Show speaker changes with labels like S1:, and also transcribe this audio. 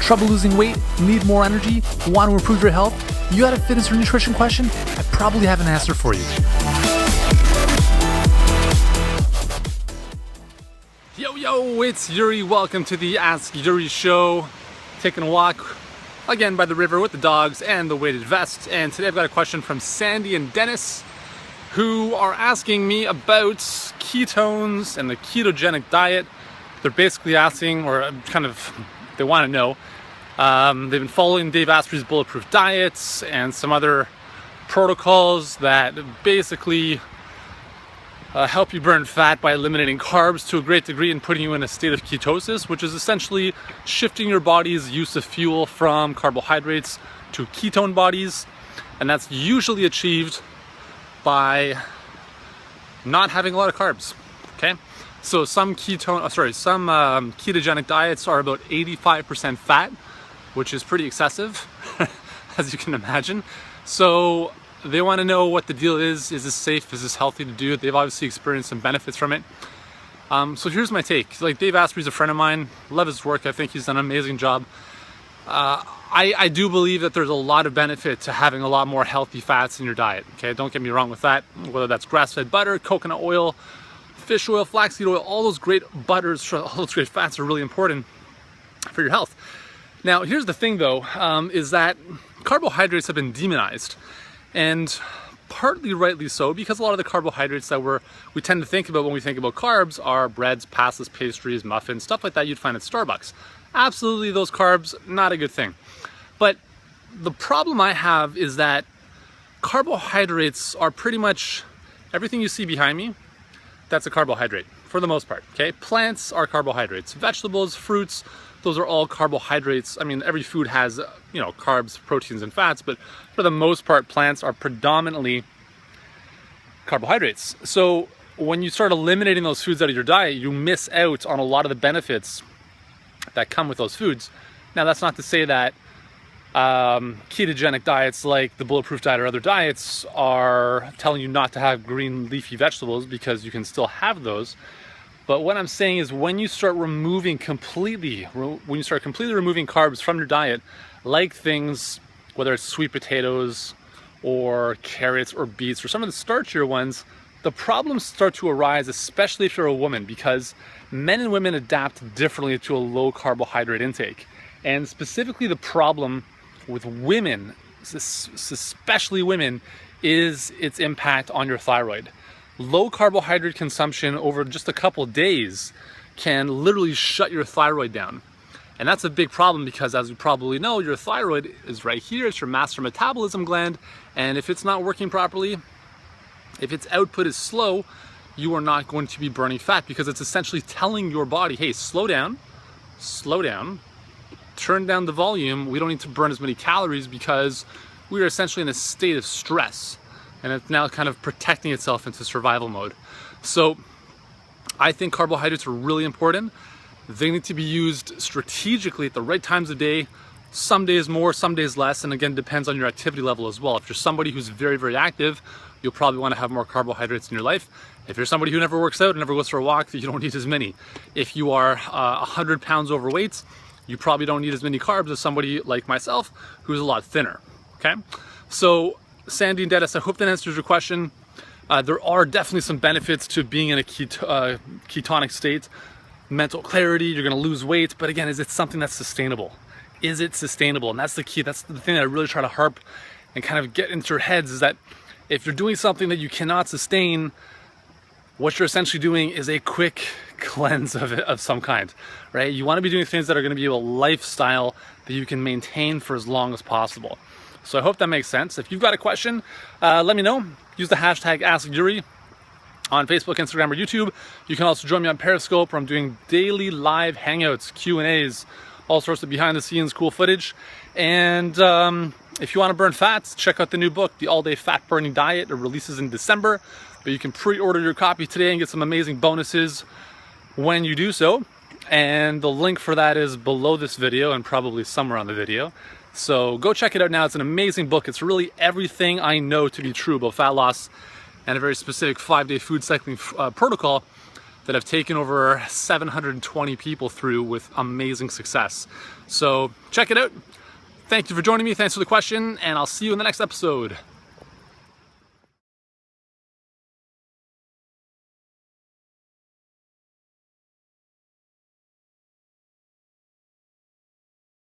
S1: Trouble losing weight? Need more energy? Want to improve your health? You got a fitness or nutrition question? I probably have an answer for you. Yo, it's Yuri. Welcome to the Ask Yuri Show. Taking a walk again by the river with the dogs and the weighted vest. And today I've got a question from Sandy and Dennis, who are asking me about ketones and the ketogenic diet. They're basically asking, or they want to know. They've been following Dave Asprey's bulletproof diets and some other protocols that basically help you burn fat by eliminating carbs to a great degree and putting you in a state of ketosis, which is essentially shifting your body's use of fuel from carbohydrates to ketone bodies. And that's usually achieved by not having a lot of carbs. Okay, so some ketogenic diets are about 85% fat, which is pretty excessive, as you can imagine. So they want to know what the deal is. Is this safe? Is this healthy to do? They've obviously experienced some benefits from it. So here's my take. Like, Dave Asprey's a friend of mine. Love his work. I think he's done an amazing job. I do believe that there's a lot of benefit to having a lot more healthy fats in your diet. Okay, don't get me wrong with that. Whether that's grass-fed butter, coconut oil, fish oil, flaxseed oil, all those great butters, all those great fats are really important for your health. Now, here's the thing though, is that carbohydrates have been demonized. And partly rightly so, because a lot of the carbohydrates that we tend to think about when we think about carbs are breads, pastas, pastries, muffins, stuff like that you'd find at Starbucks. Absolutely, those carbs, not a good thing. But the problem I have is that carbohydrates are pretty much everything you see behind me. That's a carbohydrate for the most part. Okay, plants are carbohydrates, vegetables, fruits, those are all carbohydrates. I mean, every food has, carbs, proteins, and fats, but for the most part, plants are predominantly carbohydrates. So when you start eliminating those foods out of your diet, you miss out on a lot of the benefits that come with those foods. Now, that's not to say that ketogenic diets like the bulletproof diet or other diets are telling you not to have green leafy vegetables, because you can still have those. But what I'm saying is, when you start completely removing carbs from your diet, like things, whether it's sweet potatoes or carrots or beets or some of the starchier ones, the problems start to arise, especially if you're a woman, because men and women adapt differently to a low carbohydrate intake. And specifically the problem with women, especially women, is its impact on your thyroid. Low carbohydrate consumption over just a couple of days can literally shut your thyroid down. And that's a big problem, because as you probably know, your thyroid is right here. It's your master metabolism gland. And if it's not working properly, if its output is slow, you are not going to be burning fat, because it's essentially telling your body, hey, slow down, turn down the volume. We don't need to burn as many calories because we are essentially in a state of stress. And it's now kind of protecting itself into survival mode. So I think carbohydrates are really important. They need to be used strategically at the right times of day. Some days more, some days less, and again, depends on your activity level as well. If you're somebody who's very, very active, you'll probably want to have more carbohydrates in your life. If you're somebody who never works out and never goes for a walk, you don't need as many. If you are 100 pounds overweight, you probably don't need as many carbs as somebody like myself, who's a lot thinner, okay? So Sandy and Dennis, I hope that answers your question. There are definitely some benefits to being in a ketonic state. Mental clarity, you're gonna lose weight, but again, is it something that's sustainable? Is it sustainable? And that's the key. That's the thing that I really try to harp and kind of get into your heads, is that if you're doing something that you cannot sustain, what you're essentially doing is a quick cleanse of some kind, right? You wanna be doing things that are gonna be a lifestyle that you can maintain for as long as possible. So I hope that makes sense. If you've got a question, let me know. Use the hashtag AskYuri on Facebook, Instagram, or YouTube. You can also join me on Periscope, where I'm doing daily live hangouts, Q&As, all sorts of behind the scenes cool footage. And if you want to burn fats, check out the new book, The All-Day Fat Burning Diet. It releases in December, but you can pre-order your copy today and get some amazing bonuses when you do so. And the link for that is below this video and probably somewhere on the video. So go check it out now. It's an amazing book. It's really everything I know to be true about fat loss, and a very specific 5-day food cycling protocol that I've taken over 720 people through with amazing success. So check it out. Thank you for joining me. Thanks for the question, and I'll see you in the next episode.